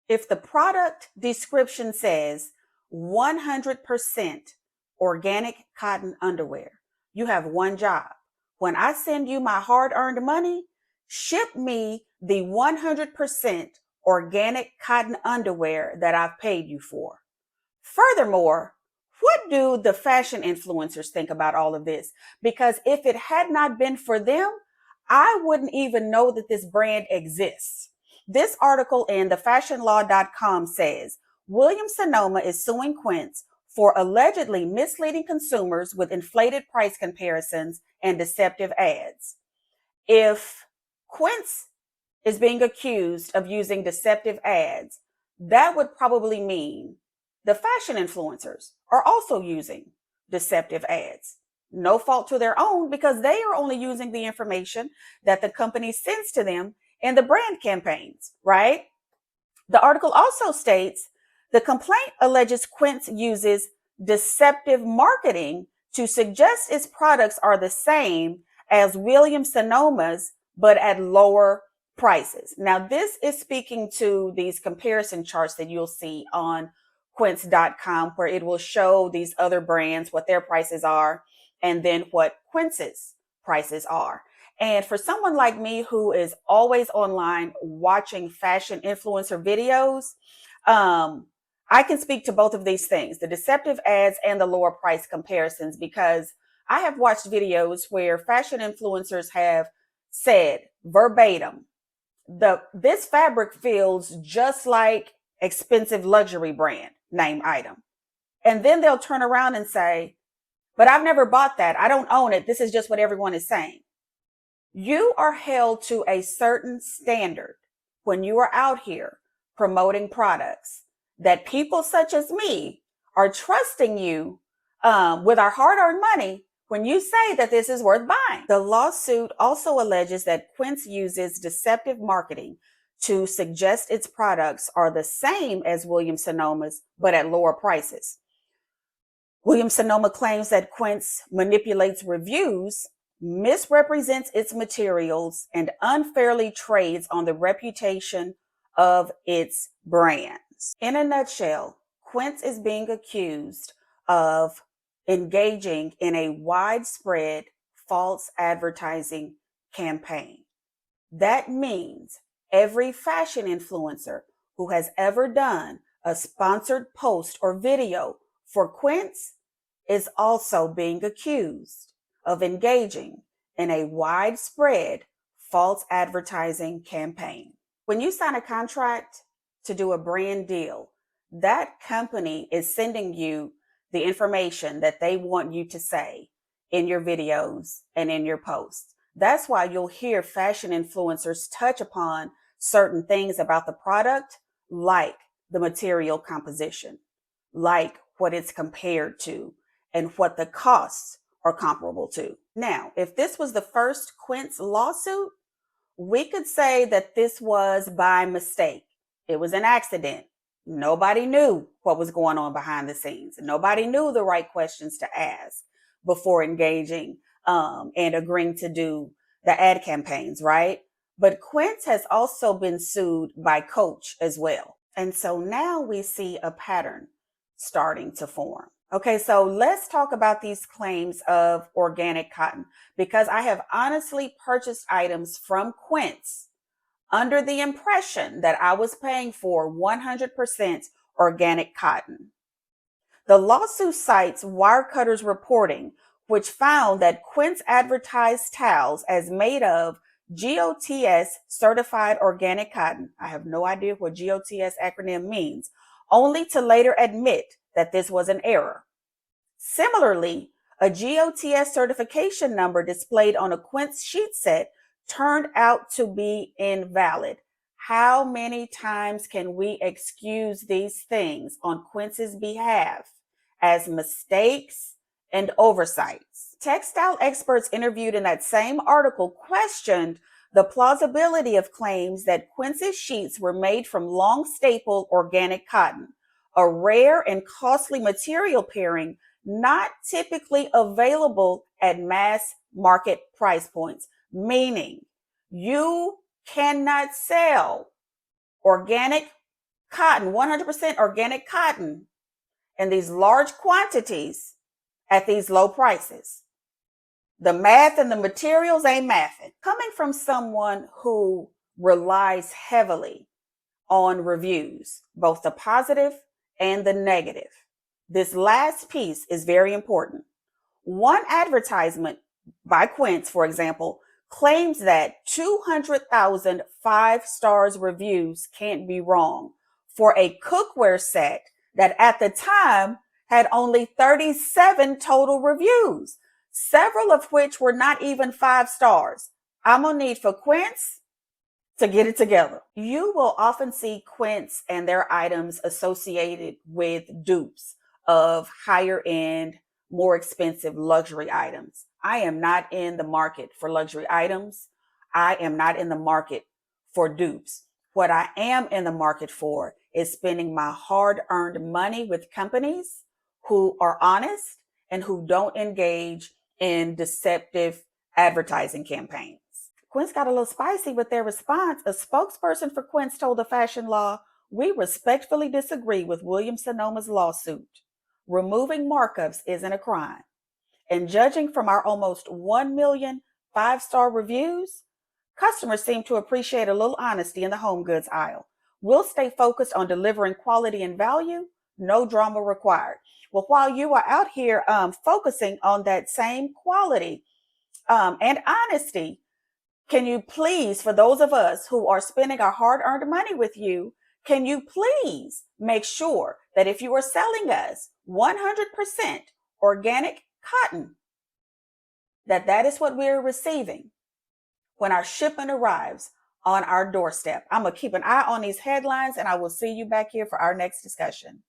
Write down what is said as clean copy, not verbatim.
If the product description says 100% organic cotton underwear, you have one job. When I send you my hard-earned money, ship me the 100% organic cotton underwear that I've paid you for. Furthermore, what do the fashion influencers think about all of this? Because if it had not been for them, I wouldn't even know that this brand exists. This article in thefashionlaw.com says Williams-Sonoma is suing Quince for allegedly misleading consumers with inflated price comparisons and deceptive ads. If Quince is being accused of using deceptive ads, that would probably mean the fashion influencers are also using deceptive ads. No fault to their own, because they are only using the information that the company sends to them in the brand campaigns, right? The article also states the complaint alleges Quince uses deceptive marketing to suggest its products are the same as Williams-Sonoma's, but at lower prices. Now, this is speaking to these comparison charts that you'll see on Quince.com, where it will show these other brands, what their prices are, and then what Quince's prices are. And for someone like me who is always online watching fashion influencer videos, I can speak to both of these things, the deceptive ads and the lower price comparisons, because I have watched videos where fashion influencers have said verbatim, this fabric feels just like expensive luxury brand name item. And then they'll turn around and say, but I've never bought that. I don't own it. This is just what everyone is saying. You are held to a certain standard when you are out here promoting products that people such as me are trusting you with our hard-earned money when you say that this is worth buying. The lawsuit also alleges that Quince uses deceptive marketing to suggest its products are the same as Williams-Sonoma's, but at lower prices. Williams-Sonoma claims that Quince manipulates reviews, misrepresents its materials, and unfairly trades on the reputation of its brands. In a nutshell, Quince is being accused of engaging in a widespread false advertising campaign. That means every fashion influencer who has ever done a sponsored post or video for Quince is also being accused of engaging in a widespread false advertising campaign. When you sign a contract to do a brand deal, that company is sending you the information that they want you to say in your videos and in your posts. That's why you'll hear fashion influencers touch upon certain things about the product, like the material composition, like what it's compared to, and what the costs are comparable to. Now, if this was the first Quince lawsuit, we could say that this was by mistake. It was an accident. Nobody knew what was going on behind the scenes. Nobody knew the right questions to ask before engaging and agreeing to do the ad campaigns, right? But Quince has also been sued by Coach as well. And so now we see a pattern starting to form. Okay, so let's talk about these claims of organic cotton, because I have honestly purchased items from Quince under the impression that I was paying for 100% organic cotton. The lawsuit cites Wirecutter's reporting, which found that Quince advertised towels as made of GOTS certified organic cotton. I have no idea what GOTS acronym means, only to later admit that this was an error. Similarly, a GOTS certification number displayed on a Quince sheet set turned out to be invalid. How many times can we excuse these things on Quince's behalf as mistakes and oversights? Textile experts interviewed in that same article questioned the plausibility of claims that Quince's sheets were made from long staple organic cotton, a rare and costly material pairing not typically available at mass market price points, meaning you cannot sell organic cotton, 100% organic cotton in these large quantities at these low prices. The math and the materials ain't mathing. Coming from someone who relies heavily on reviews, both the positive and the negative, this last piece is very important. One advertisement by Quince, for example, claims that 200,000 5 stars reviews can't be wrong for a cookware set that at the time had only 37 total reviews, several of which were not even 5 stars. I'm gonna need for Quince to get it together. You will often see Quince and their items associated with dupes of higher end, more expensive luxury items. I am not in the market for luxury items. I am not in the market for dupes. What I am in the market for is spending my hard earned money with companies who are honest and who don't engage in deceptive advertising campaigns. Quince got a little spicy with their response. A spokesperson for Quince told the Fashion Law, "We respectfully disagree with Williams-Sonoma's lawsuit. Removing markups isn't a crime. And judging from our almost 1 million 5-star reviews, customers seem to appreciate a little honesty in the home goods aisle. We'll stay focused on delivering quality and value, no drama required." Well, while you are out here focusing on that same quality and honesty, can you please, for those of us who are spending our hard-earned money with you, can you please make sure that if you are selling us 100% organic cotton, that is what we're receiving when our shipment arrives on our doorstep? I'm going to keep an eye on these headlines, and I will see you back here for our next discussion.